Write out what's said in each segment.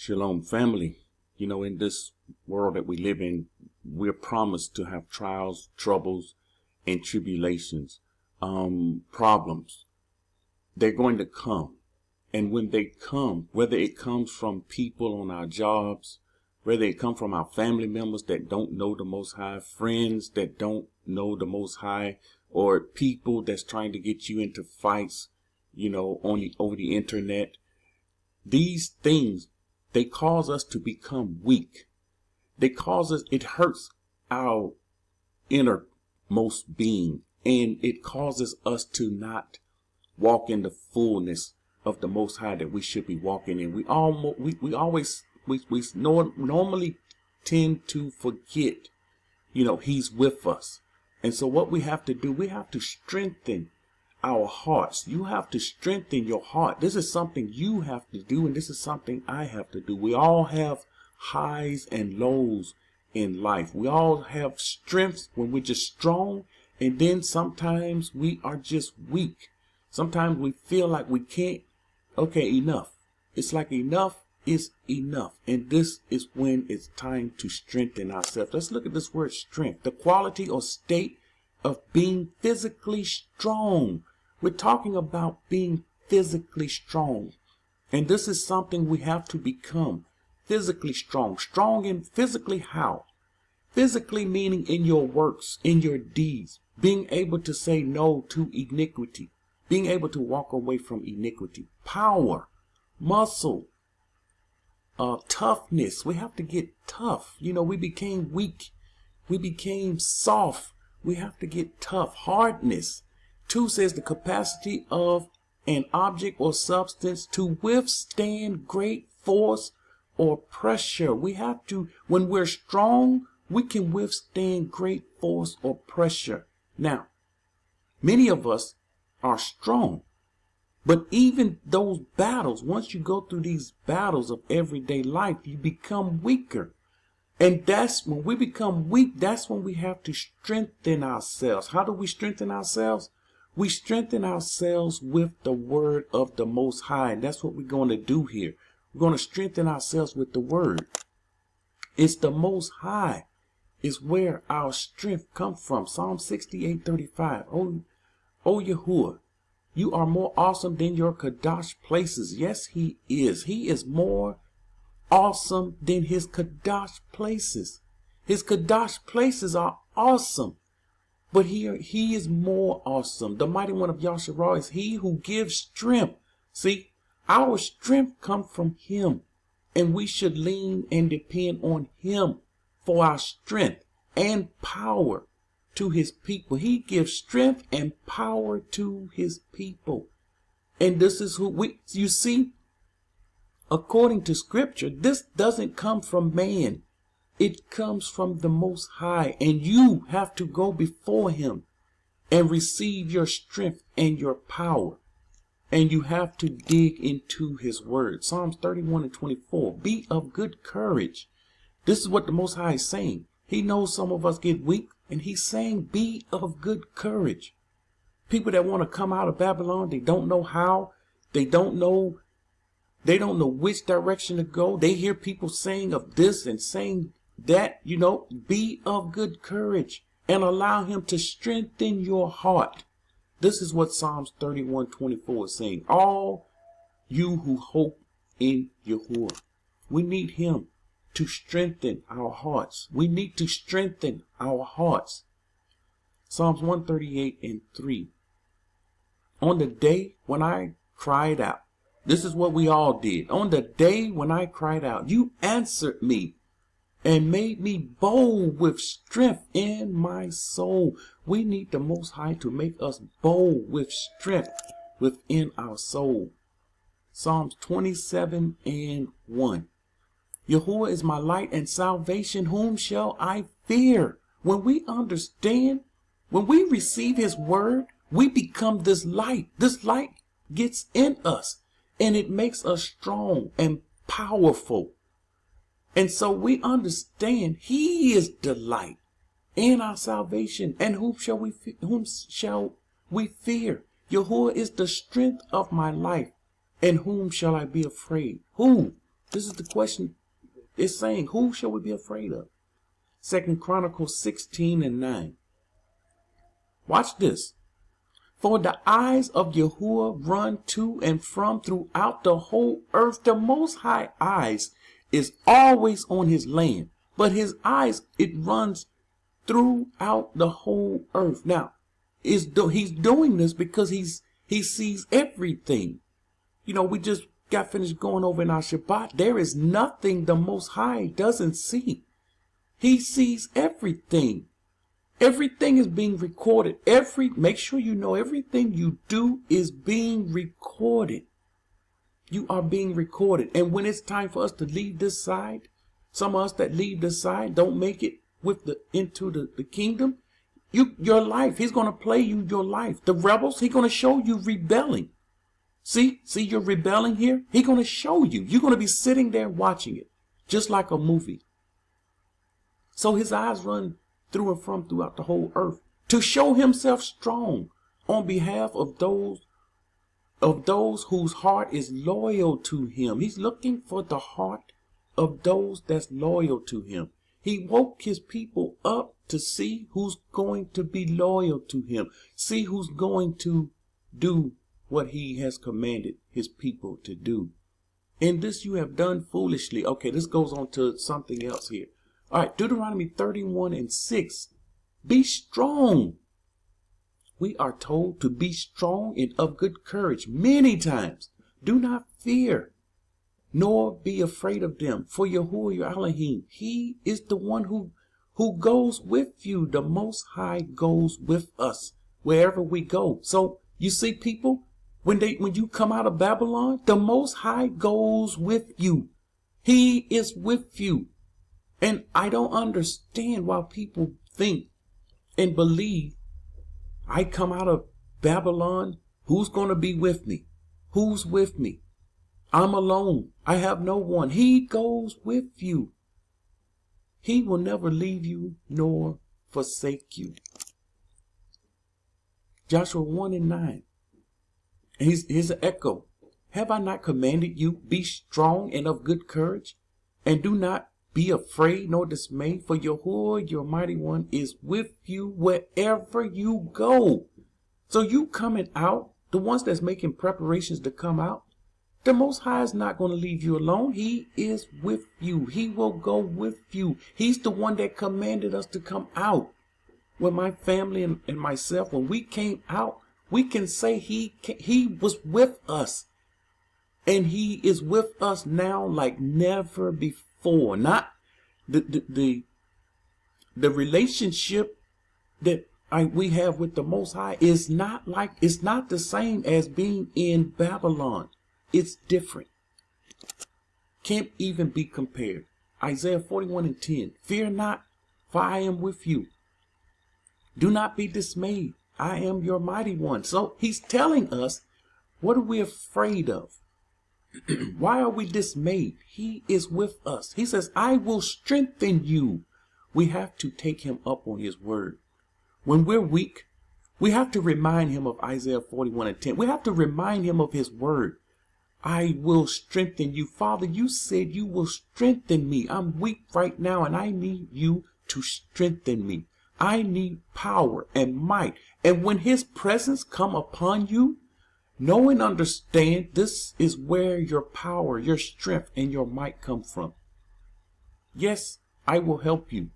Shalom, family. You know, in this world that we live in, we're promised to have trials, troubles, and tribulations, problems. They're going to come. And when they come, whether it comes from people on our jobs, whether it come from our family members that don't know the Most High, friends that don't know the Most High, or people that's trying to get you into fights, you know, over the internet, these things, they cause us to become weak. They cause us, it hurts our innermost being, and it causes us to not walk in the fullness of the Most High that we should be walking in. We normally tend to forget, you know, He's with us. And so what we have to do, we have to strengthen our hearts. You have to strengthen your heart. This is something you have to do, and this is something I have to do. We all have highs and lows in life. We all have strengths when we're just strong, and then sometimes we are just weak. Sometimes we feel like we can't. Okay, enough. It's like enough is enough. And this is when it's time to strengthen ourselves. Let's look at this word strength. The quality or state of being physically strong. We're talking about being physically strong. And this is something we have to become. Physically strong. Strong in physically how? Physically meaning in your works, in your deeds. Being able to say no to iniquity. Being able to walk away from iniquity. Power. Muscle. Toughness. We have to get tough. You know, we became weak. We became soft. We have to get tough. Hardness. 2 says the capacity of an object or substance to withstand great force or pressure. We have to, when we're strong, we can withstand great force or pressure. Now, many of us are strong, but even those battles, once you go through these battles of everyday life, you become weaker. And that's when we become weak, that's when we have to strengthen ourselves. How do we strengthen ourselves? We strengthen ourselves with the word of the Most High. And that's what we're going to do here. We're going to strengthen ourselves with the word. It's the Most High is where our strength comes from. Psalm 68:35. Oh Yahuwah, you are more awesome than your Kadash places. Yes, He is. He is more awesome than His Kadash places. His Kadash places are awesome. But here He is more awesome. The mighty one of Yahshua is He who gives strength. See, our strength comes from Him. And we should lean and depend on Him for our strength and power to His people. He gives strength and power to His people. And this is who you see, according to Scripture, this doesn't come from man. It comes from the Most High, and you have to go before Him and receive your strength and your power. And you have to dig into His word. Psalms 31:24. Be of good courage. This is what the Most High is saying. He knows some of us get weak, and He's saying, be of good courage. People that want to come out of Babylon, they don't know how. They don't know which direction to go. They hear people saying of this and saying that, you know, be of good courage and allow Him to strengthen your heart. This is what Psalms 31:24 is saying. All you who hope in Yahuwah, we need Him to strengthen our hearts. We need to strengthen our hearts. Psalms 138:3. On the day when I cried out, this is what we all did. On the day when I cried out, you answered me and made me bold with strength in my soul. We need the Most High to make us bold with strength within our soul. Psalms 27:1. Yahuwah is my light and salvation. Whom shall I fear? When we understand, when we receive His word, we become this light. This light gets in us, and it makes us strong and powerful. And so we understand He is the light and our salvation. And whom shall we fear? Yahuwah is the strength of my life. And whom shall I be afraid? Who? This is the question. It's saying, who shall we be afraid of? 2 Chronicles 16:9. Watch this. For the eyes of Yahuwah run to and from throughout the whole earth. The Most High eyes is always on his land, but his eyes, it runs throughout the whole earth. Now, he's doing this because he sees everything. You know, we just got finished going over in our Shabbat. There is nothing the Most High doesn't see. He sees everything. Everything is being recorded. Make sure you know everything you do is being recorded. You are being recorded. And when it's time for us to leave this side, some of us that leave this side don't make it into the kingdom. Your life, he's going to play you your life. The rebels, he's going to show you rebelling. See you're rebelling here? He's going to show you. You're going to be sitting there watching it, just like a movie. So his eyes run through and from throughout the whole earth to show himself strong on behalf of those whose heart is loyal to him. He's looking for the heart of those that's loyal to him. He woke his people up to see who's going to be loyal to him. See who's going to do what he has commanded his people to do. In this you have done foolishly. Okay, this goes on to something else here. All right, Deuteronomy 31:6. Be strong. We are told to be strong and of good courage many times. Do not fear, nor be afraid of them. For Yahuwah your Elohim, he is the one who goes with you. The Most High goes with us wherever we go. So you see, people, when you come out of Babylon, the Most High goes with you. He is with you. And I don't understand why people think and believe, I come out of Babylon, who's going to be with me? Who's with me? I'm alone. I have no one. He goes with you. He will never leave you nor forsake you. Joshua 1:9. Here's an echo. Have I not commanded you, be strong and of good courage, and do not be afraid nor dismayed, for Yahuwah, your mighty one, is with you wherever you go. So you coming out, the ones that's making preparations to come out, the Most High is not going to leave you alone. He is with you. He will go with you. He's the one that commanded us to come out. When my family and myself, when we came out, we can say he was with us. And he is with us now like never before. Not the relationship that we have with the Most High is not the same as being in Babylon. It's different. Can't even be compared. Isaiah 41:10. Fear not, for I am with you. Do not be dismayed. I am your mighty one. So he's telling us, what are we afraid of? Why are we dismayed? He is with us. He says, I will strengthen you. We have to take him up on his word. When we're weak, we have to remind him of Isaiah 41:10. We have to remind him of his word. I will strengthen you. Father, you said you will strengthen me. I'm weak right now and I need you to strengthen me. I need power and might. And when his presence come upon you, know and understand this is where your power, your strength, and your might come from. Yes, I will help you.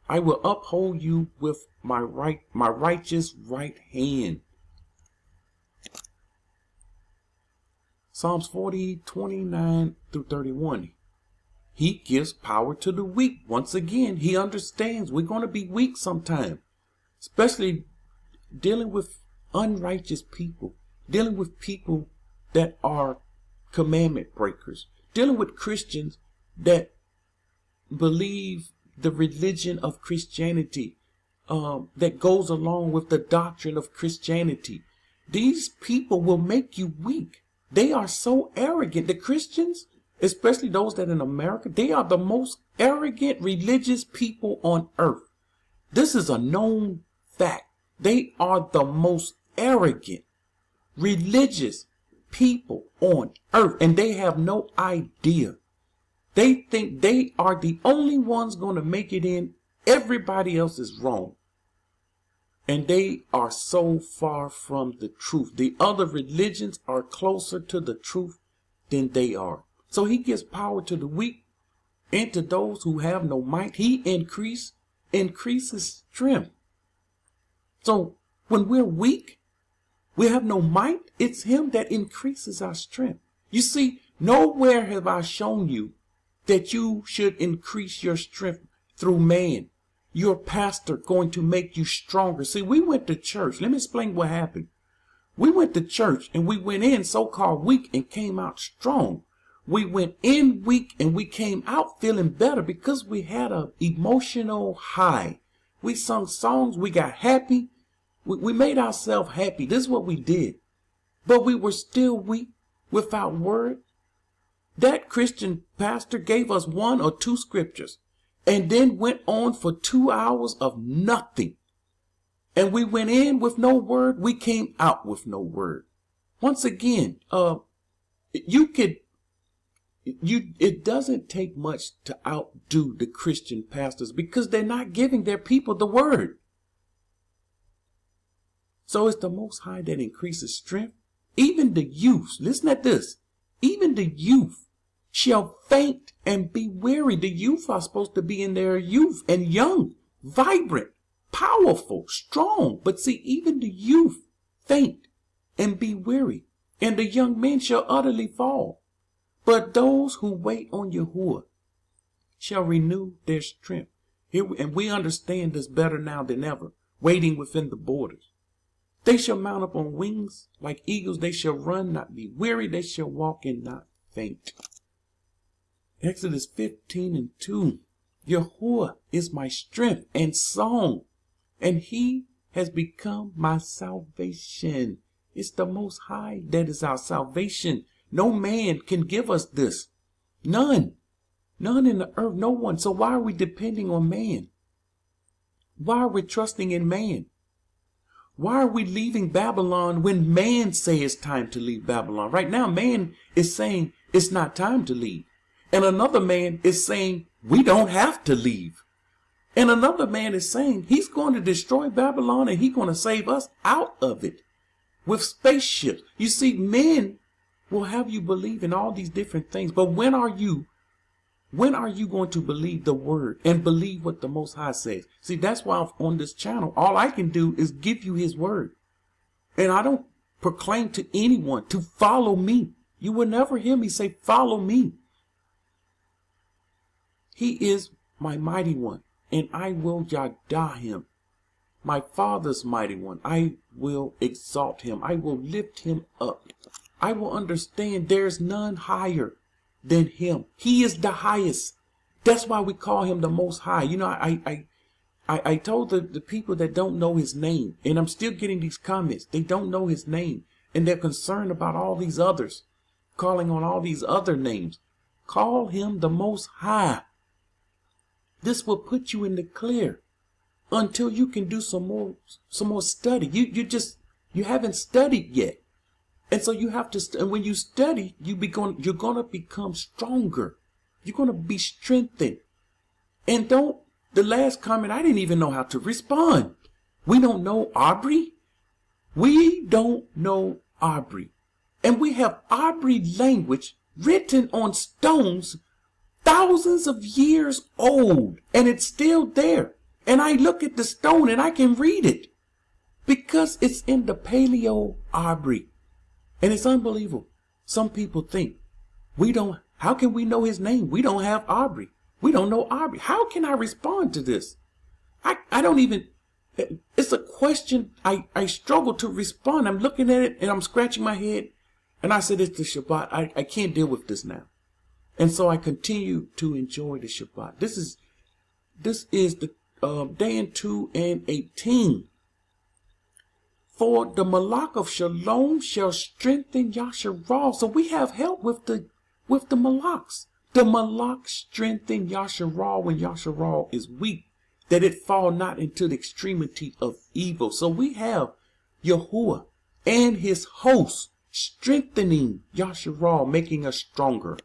I will uphold you with my righteous right hand. Psalms 40:29-31. He gives power to the weak. Once again, he understands we're going to be weak sometime, especially dealing with unrighteous people. Dealing with people that are commandment breakers. Dealing with Christians that believe the religion of Christianity, that goes along with the doctrine of Christianity. These people will make you weak. They are so arrogant. The Christians, especially those that in America, they are the most arrogant religious people on earth. This is a known fact. They are the most arrogant religious people on earth, and they have no idea. They think they are the only ones going to make it in. Everybody else is wrong. And they are so far from the truth. The other religions are closer to the truth than they are. So he gives power to the weak and to those who have no might. He increases strength. So when we're weak, we have no might, it's him that increases our strength. You see, nowhere have I shown you that you should increase your strength through man. Your pastor going to make you stronger. See, we went to church. Let me explain what happened. We went to church and we went in so-called weak and came out strong. We went in weak and we came out feeling better because we had an emotional high. We sung songs. We got happy. We made ourselves happy. This is what we did. But we were still weak without word. That Christian pastor gave us 1 or 2 scriptures and then went on for 2 hours of nothing. And we went in with no word. We came out with no word. Once again, it doesn't take much to outdo the Christian pastors because they're not giving their people the word. So it's the Most High that increases strength. Even the youth, listen at this, even the youth shall faint and be weary. The youth are supposed to be in their youth and young, vibrant, powerful, strong. But see, even the youth faint and be weary, and the young men shall utterly fall. But those who wait on Yahuwah shall renew their strength. And we understand this better now than ever, waiting within the borders. They shall mount up on wings like eagles. They shall run, not be weary. They shall walk and not faint. Exodus 15:2. Yahuwah is my strength and song, and he has become my salvation. It's the Most High that is our salvation. No man can give us this. None. None in the earth. No one. So why are we depending on man? Why are we trusting in man? Why are we leaving Babylon when man says it's time to leave Babylon? Right now, man is saying it's not time to leave. And another man is saying we don't have to leave. And another man is saying he's going to destroy Babylon and he's going to save us out of it with spaceships. You see, men will have you believe in all these different things. But when are you going to believe the word and believe what the Most High says? See, that's why on this channel, all I can do is give you his word. And I don't proclaim to anyone to follow me. You will never hear me say, follow me. He is my mighty one, and I will yada him. My Father's mighty one, I will exalt him. I will lift him up. I will understand there's none higher than him. He is the highest. That's why we call him the Most High. You know, I told the people that don't know his name, and I'm still getting these comments. They don't know his name, and they're concerned about all these others, calling on all these other names. Call him the Most High. This will put you in the clear until you can do some more study. You haven't studied yet. And so you have to, and when you study, you're going to become stronger. You're going to be strengthened. And the last comment, I didn't even know how to respond. We don't know Aubrey. We don't know Aubrey. And we have Aubrey language written on stones thousands of years old. And it's still there. And I look at the stone and I can read it. Because it's in the Paleo Aubrey. And it's unbelievable. Some people think how can we know his name? We don't have Aubrey. We don't know Aubrey. How can I respond to this? I don't even, it's a question I struggle to respond. I'm looking at it and I'm scratching my head. And I said, it's the Shabbat. I can't deal with this now. And so I continue to enjoy the Shabbat. This is the day in 2 and 18. For the Malach of Shalom shall strengthen Yasharal. So we have help with the Malachs. The Malach strengthen Yasharal when Yasharal is weak, that it fall not into the extremity of evil. So we have Yahuwah and his host strengthening Yasharal, making us stronger.